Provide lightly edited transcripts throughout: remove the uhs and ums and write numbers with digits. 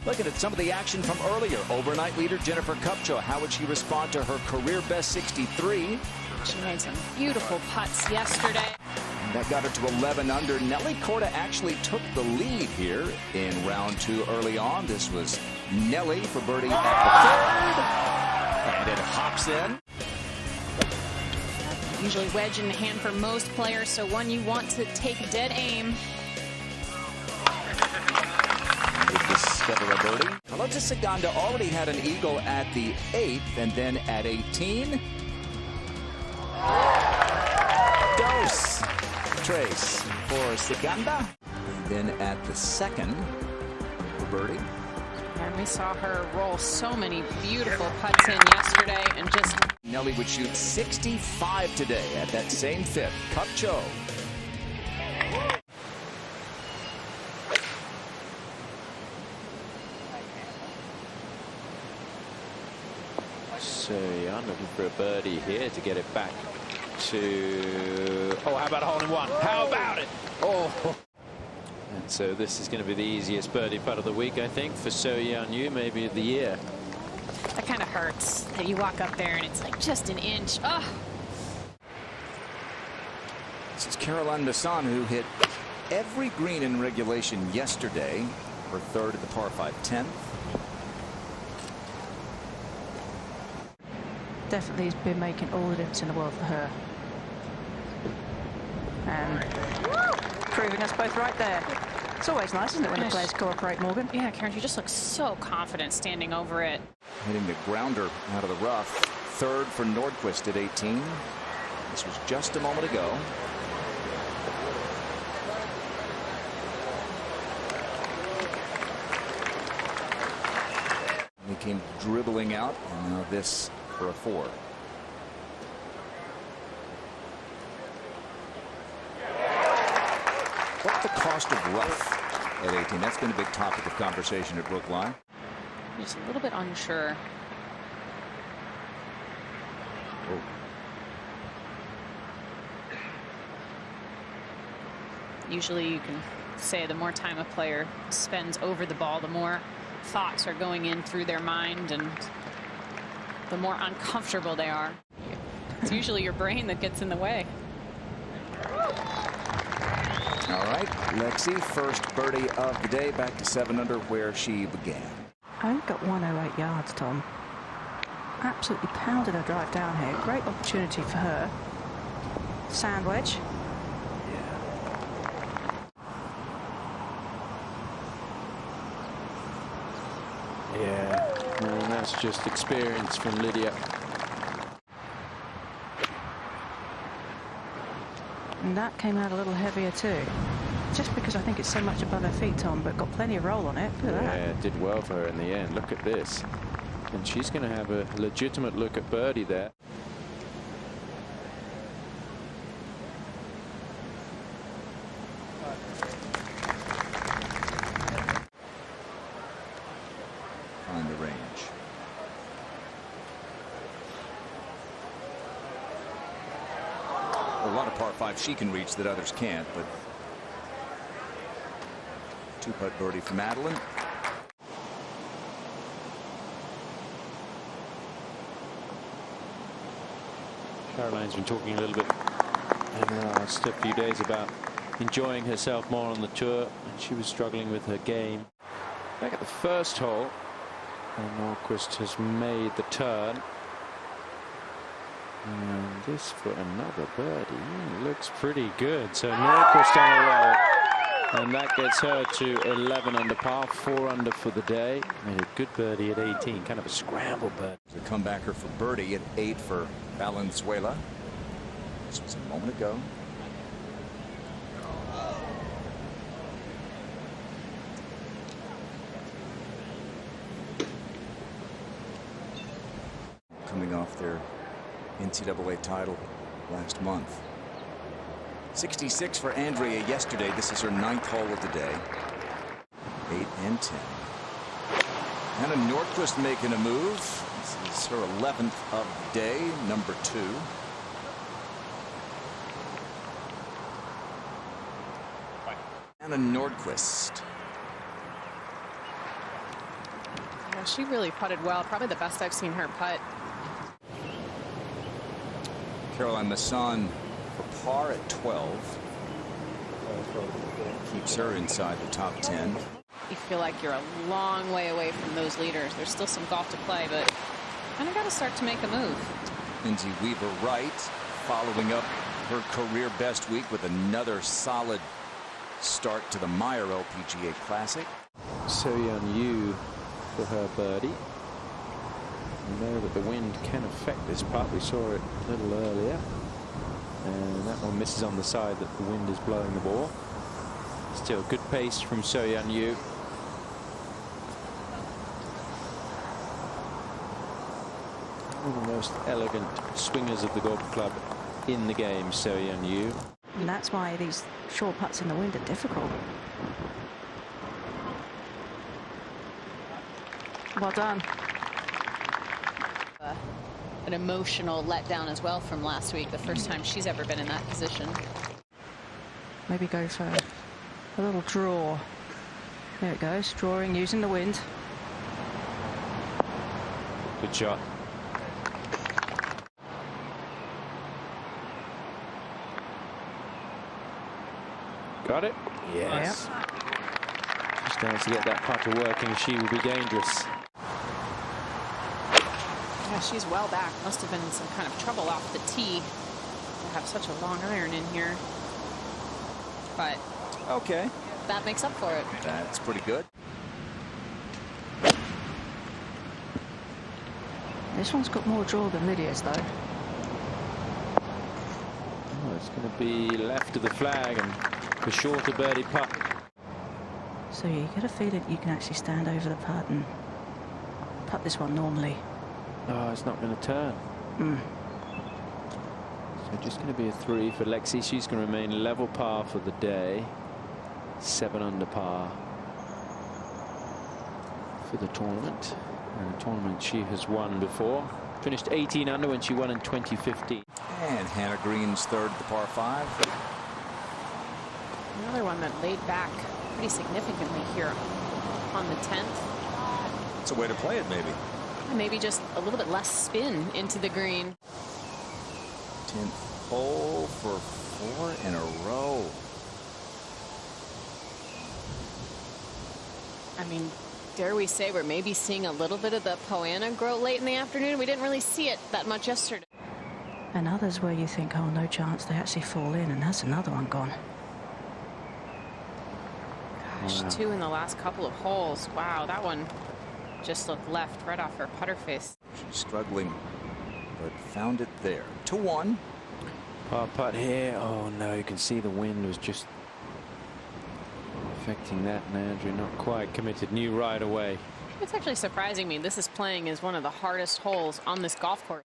Looking at some of the action from earlier, overnight leader Jennifer Kupcho. How would she respond to her career best 63? She made some beautiful putts yesterday. That got her to 11 under. Nelly Korda actually took the lead here in round 2 early on. This was Nelly for birdie at the 3rd. And it hops in. Usually wedge in the hand for most players, so one you want to take dead aim. Discover a birdie. Carlota Ciganda already had an eagle at the 8th, and then at 18. Dos. Trace for Ciganda. And then at the 2nd for birdie. And we saw her roll so many beautiful putts in yesterday, and just... Nelly would shoot 65 today at that same 5th. Kupcho. So HYUN looking for a birdie here to get it back to... Oh, how about a hole-in-one? How about it? Oh! And so this is going to be the easiest birdie putt of the week, I think, for So Yeon-Yu, maybe of the year. That kind of hurts that you walk up there and it's like just an inch. Oh. This is Caroline MASSON, who hit every green in regulation yesterday. Her 3rd at the par 5 10th. Definitely has been making all the difference in the world for her. And proving us both right there. It's always nice, isn't it, when the players cooperate, Morgan? Yeah, Karen, she just looks so confident standing over it. Hitting the grounder out of the rough. 3rd for Nordquist at 18. This was just a moment ago. He came dribbling out, and now this for a 4. What's the cost of rough at 18? That's been a big topic of conversation at Brookline. Just a little bit unsure. Oh. Usually you can say the more time a player spends over the ball, the more thoughts are going in through their mind and the more uncomfortable they are. It's usually your brain that gets in the way. All right, Lexi, first birdie of the day, back to 7 under where she began. Only got 108 yards, Tom. Absolutely pounded her drive down here. Great opportunity for her. Sand wedge. Yeah, and that's just experience from Lydia. And that came out a little heavier too. Just because I think it's so much above her feet, Tom, but got plenty of roll on it. Look at that. Yeah, it did well for her in the end. Look at this. And she's going to have a legitimate look at birdie there. On the range. A lot of par 5 she can reach that others can't, but 2-putt birdie for Madeline. Caroline's been talking a little bit in the last few days about enjoying herself more on the tour, and she was struggling with her game. Back at the first hole, and Nordquist has made the turn. And this for another birdie. Looks pretty good. So Nordquist on a roll. And that gets her to 11 under par, 4 under for the day. Made a good birdie at 18. Kind of a scramble birdie. The comebacker for birdie at 8 for Valenzuela. This was a moment ago. Coming off their NCAA title last month. 66 for Andrea yesterday. This is her 9th hole of the day. 8 and 10. Anna Nordquist making a move. This is her 11th of the day, number 2. Anna Nordquist. Yeah, she really putted well. Probably the best I've seen her putt. Caroline MASSON for par at 12. Keeps her inside the top 10. You feel like you're a long way away from those leaders. There's still some golf to play, but kind of got to start to make a move. Lindsay Weaver-Wright following up her career best week with another solid start to the Meijer LPGA Classic. HYUN for her birdie. You know that the wind can affect this putt. We saw it a little earlier. And that one misses on the side that the wind is blowing the ball. Still good pace from HYUN. One of the most elegant swingers of the golf club in the game, HYUN. And that's why these short putts in the wind are difficult. Well done. An emotional letdown as well from last week. The first time she's ever been in that position. Maybe go for a little draw. There it goes. Drawing using the wind. Good shot. Got it? Yes. Just starts to get that putter working. She will be dangerous. Yeah, she's well back. Must have been in some kind of trouble off the tee to have such a long iron in here. But Okay. that makes up for it. That's pretty good. This one's got more draw than Lydia's, though. Oh, it's going to be left of the flag and the shorter birdie putt. So you get a feeling you can actually stand over the putt and putt this one normally. Oh, it's not going to turn. So just going to be a 3 for Lexi. She's going to remain level par for the day. 7 under par for the tournament. And a tournament she has won before. Finished 18 under when she won in 2015. And Hannah Green's third at the par 5. Another one that laid back pretty significantly here on the 10th. It's a way to play it, maybe. And maybe just a little bit less spin into the green. 10th hole for 4 in a row. I mean, dare we say we're maybe seeing a little bit of the Poana grow late in the afternoon? We didn't really see it that much yesterday. And others where you think, oh, no chance, they actually fall in, and that's another one gone. Gosh, Wow. 2 in the last couple of holes. Wow, that one just looked left right off her putter face. She's struggling, but found it there. 2-1. Par putt here. Oh no, you can see the wind was just affecting that, and Andrew not quite committed. Knew right away. It's actually surprising me. This is playing as one of the hardest holes on this golf course.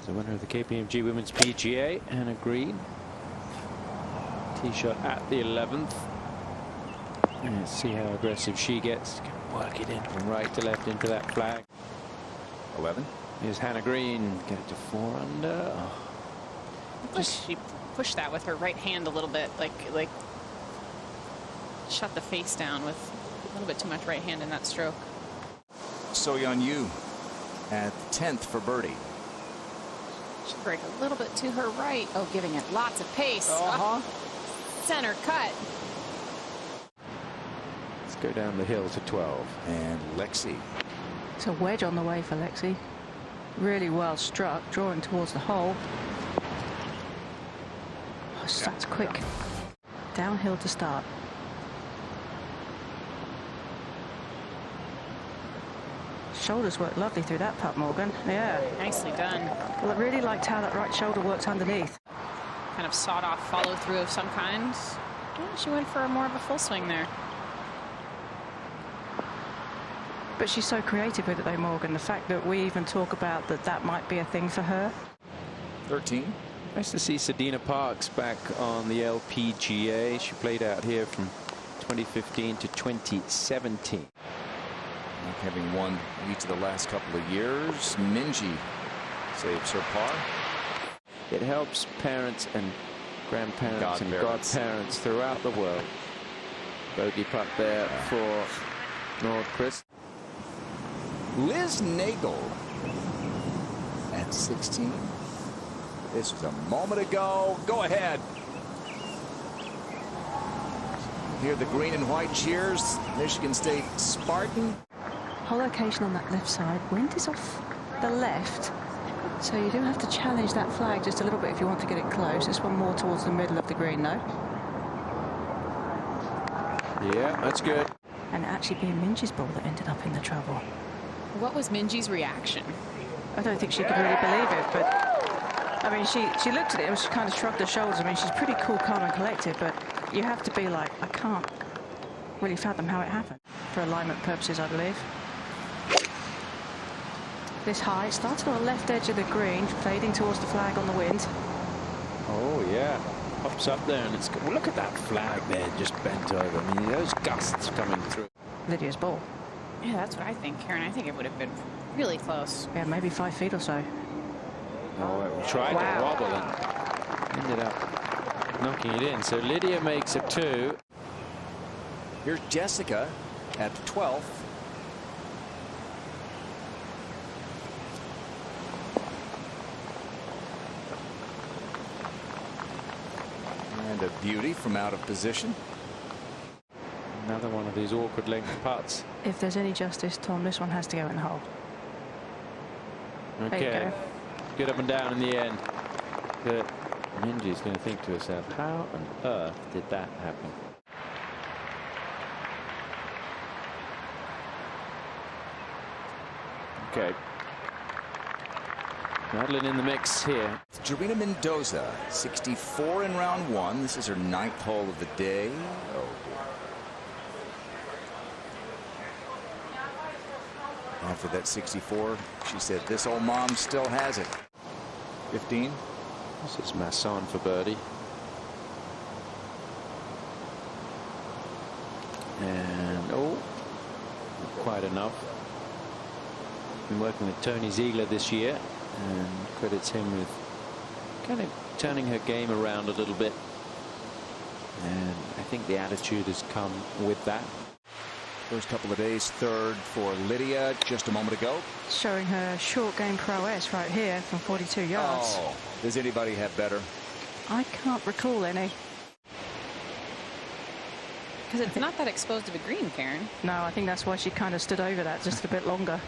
The winner of the KPMG Women's PGA, Hannah Green. Tee shot at the 11th. And let's see how aggressive she gets. Work it in from right to left into that flag. 11. Here's Hannah Green. Get it to 4 under. Oh. She pushed that with her right hand a little bit, like shut the face down with a little bit too much right hand in that stroke. HYUN at 10th for birdie. Should break a little bit to her right. Oh, giving it lots of pace. Center cut. Let's go down the hill to 12. And Lexi. It's a wedge on the way for Lexi. Really well struck, drawing towards the hole. Oh, that's quick. Downhill to start. Shoulders worked lovely through that putt, Morgan. Yeah. Nicely done. Well, I really liked how that right shoulder worked underneath. Kind of sawed off follow through of some kind. Yeah, she went for more of a full swing there. But she's so creative with it, though, Morgan. The fact that we even talk about that might be a thing for her. 13. Nice to see Sedina Parks back on the LPGA. She played out here from 2015 to 2017. Not having won each of the last couple of years. Minji saves her par. It helps parents and grandparents and godparents throughout the world. Bogey putt there for Nord, Chris. Liz Nagel at 16. This was a moment ago. Go ahead. Hear the green and white cheers. Michigan State Spartan. Whole location on that left side. Wind is off the left, so you do have to challenge that flag just a little bit if you want to get it close. This one more towards the middle of the green, though. Yeah, that's good. And actually being Minji's ball that ended up in the trouble. What was Minji's reaction? I don't think she could really believe it, but I mean, she looked at it and she kind of shrugged her shoulders. I mean, she's pretty cool, calm and collected, but you have to be like, I can't really fathom how it happened. For alignment purposes, I believe. This high started on the left edge of the green, fading towards the flag on the wind. Oh, yeah. Pops up there, and it's good. Well, look at that flag there, just bent over. I mean, those gusts coming through. Lydia's ball. Yeah, that's what I think, Karen. I think it would have been really close. Yeah, maybe 5 feet or so. Oh, it tried to wobble and ended up knocking it in. So Lydia makes it 2. Here's Jessica at 12th. And a beauty from out of position. Another one of these awkward length putts. If there's any justice, Tom, this one has to go in the hole. There you Okay. go. Good up and down in the end. Good. Minji's going to think to herself, how on earth did that happen? Okay. Madeline in the mix here. Jarena Mendoza, 64 in round 1. This is her 9th hole of the day. Oh, dear. After that 64, she said, this old mom still has it. 15. This is MASSON for birdie. And, oh, not quite enough. Been working with Tony Ziegler this year, and credits him with kind of turning her game around a little bit. And I think the attitude has come with that. First couple of days, 3rd for Lydia just a moment ago. Showing her short game prowess right here from 42 yards. Oh, does anybody have better? I can't recall any. Because it's not that exposed to the green, Karen. No, I think that's why she kind of stood over that just a bit longer.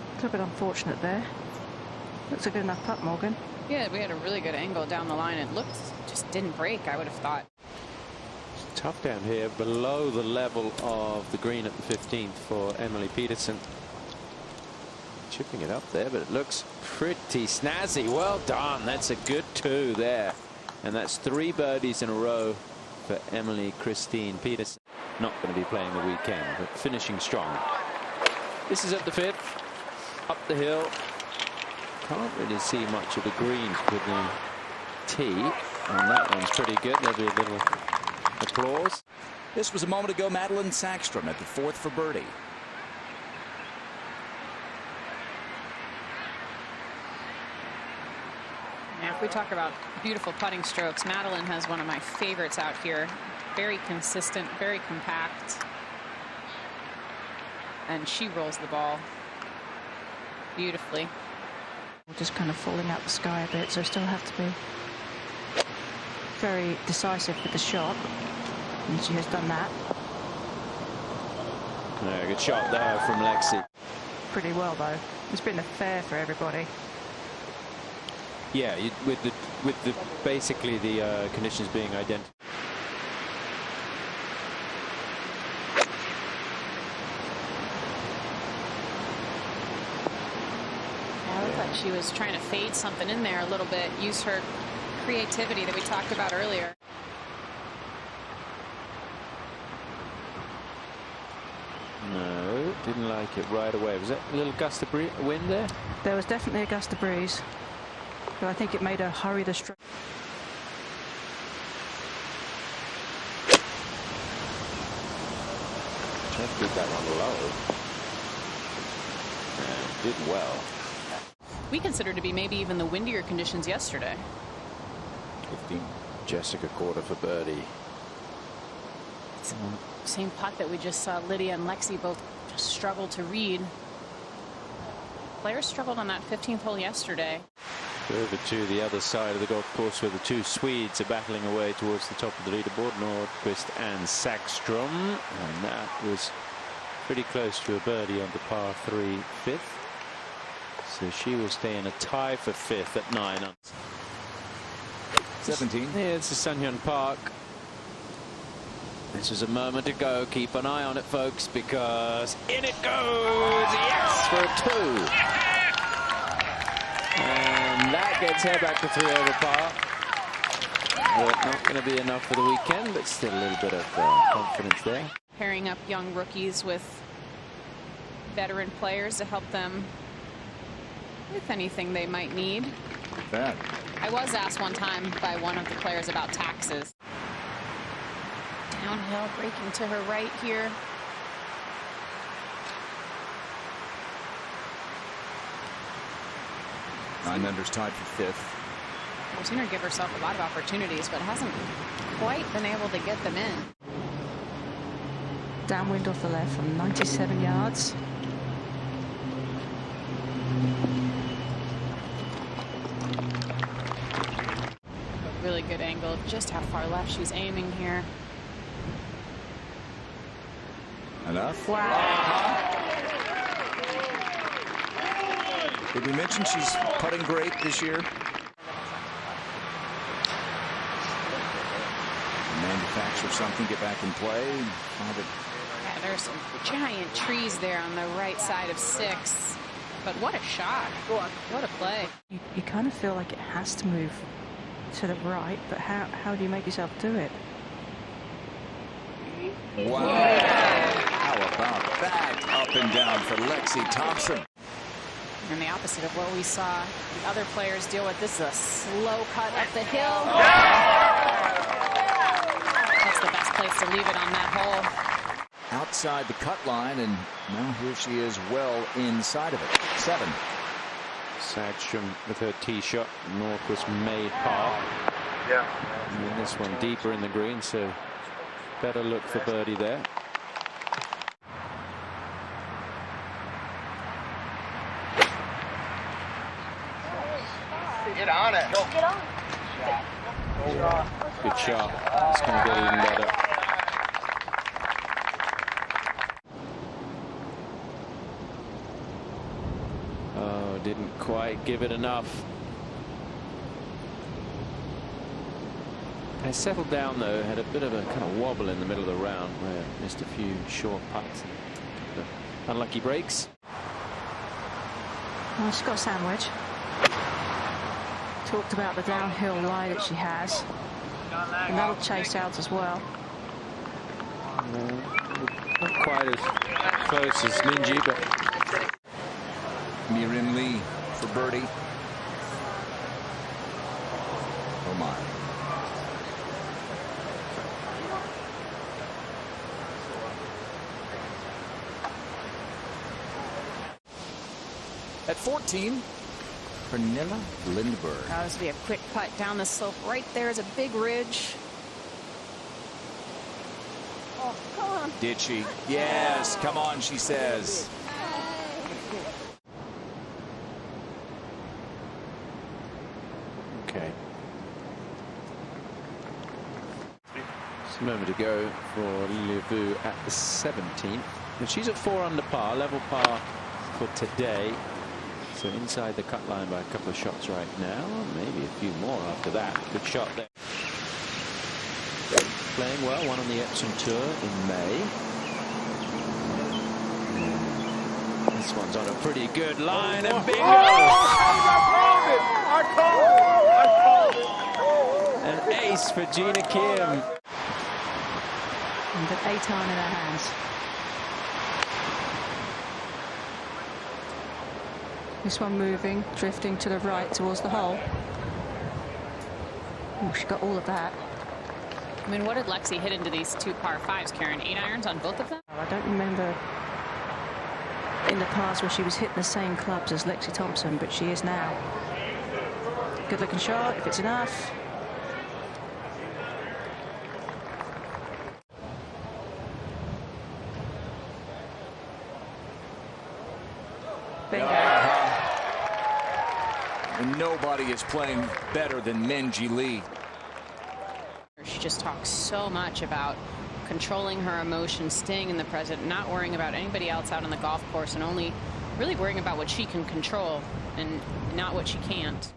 A little bit unfortunate there. Looks a good enough putt, Morgan. Yeah, we had a really good angle down the line. It looked, just didn't break, I would have thought. It's tough down here below the level of the green at the 15th for Emily Pedersen. Chipping it up there, but it looks pretty snazzy. Well done. That's a good 2 there. And that's 3 birdies in a row for Emily KRISTINE Pedersen. Not going to be playing the weekend, but finishing strong. This is at the 5th. Up the hill. Can't really see much of the green with the tee. And that one's pretty good. There'll be a little applause. This was a moment ago. Madeline Sackstrom at the 4th for birdie. Now, if we talk about beautiful putting strokes, Madeline has one of my favorites out here. Very consistent, very compact. And she rolls the ball beautifully. Just kind of falling out the sky a bit, so still have to be very decisive with the shot. And she has done that. Yeah, good shot there from Lexi. Pretty well, though. It's been a fair for everybody. Yeah, with the basically the conditions being identical. Yeah, it looked like she was trying to fade something in there a little bit, use her creativity that we talked about earlier. No, didn't like it right away. Was that a little gust of wind there? There was definitely a gust of breeze, but I think it made her hurry the stroke. Just did that one low. And did well. we consider to be maybe even the windier conditions yesterday. 15. Jessica KORDA for birdie. Same putt that we just saw Lydia and Lexi both just struggle to read. Players struggled on that 15th hole yesterday. Over to the other side of the golf course where the two Swedes are battling away towards the top of the leaderboard, Nordqvist and Sackstrom. And that was pretty close to a birdie on the par 3 fifth. So she will stay in a tie for fifth at 9. 17. Yeah, it's the HYUN Park. This is a moment to go. Keep an eye on it, folks, because in it goes. Yes, for a 2. And that gets her back to 3 over par. But not going to be enough for the weekend, but still a little bit of confidence there. Pairing up young rookies with veteran players to help them with anything they might need. Bad. I was asked one time by one of the players about taxes. Downhill, breaking to her right here. Nine under's tied for fifth. I've seen her give herself a lot of opportunities, but hasn't quite been able to get them in. Downwind off the left from 97 yards. A really good angle of just how far left she's aiming here. Enough? Wow. Did we mention she's putting great this year? Manufacture something, get back in play. Yeah, there's some giant trees there on the right side of 6. But what a shot. What a play. You kind of feel like it has to move to the right, but how do you make yourself do it? Wow. How about that? Up and down for Lexi Thompson. And the opposite of what we saw the other players deal with. This is a slow cut up the hill. That's the best place to leave it on that hole. Outside the cut line, and now here she is well inside of it. 7. Sackstrom with her tee shot. Nordqvist made par. Yeah. And this one deeper in the green, so better look for birdie there. Get on it. Go. Get on. Good shot. It's going to get even better. Oh, didn't quite give it enough. They settled down though, had a bit of a kind of wobble in the middle of the round where missed a few short putts and unlucky breaks. Well, she's got a sandwich. Talked about the downhill lie that she has. And that'll chase out as well. Not quite as close as Minji, but Mirin Lee for birdie. Oh my. At 14, Pernilla Lindberg. That was be a quick putt down the slope. Right there is a big ridge. Oh, come on. Did she? Yes, come on, she says. okay. Just a moment to go for Liu Vu at the 17th. And she's at 4 under par, level par for today. So inside the cut line by a couple of shots right now. Maybe a few more after that. Good shot there. Playing well, won on the Epsom Tour in May. This one's on a pretty good line, and bingo! I called it. An ace for Gina Kim. And the 8-iron in her hands. This one moving, drifting to the right towards the hole. Oh, she got all of that. I mean, what did Lexi hit into these 2 par 5s, Karen? 8 irons on both of them? I don't remember in the past where she was hitting the same clubs as Lexi Thompson, but she is now. Good looking shot, if it's enough. Bingo. And nobody is playing better than Minjee Lee. She just talks so much about controlling her emotions, staying in the present, not worrying about anybody else out on the golf course, and only really worrying about what she can control and not what she can't.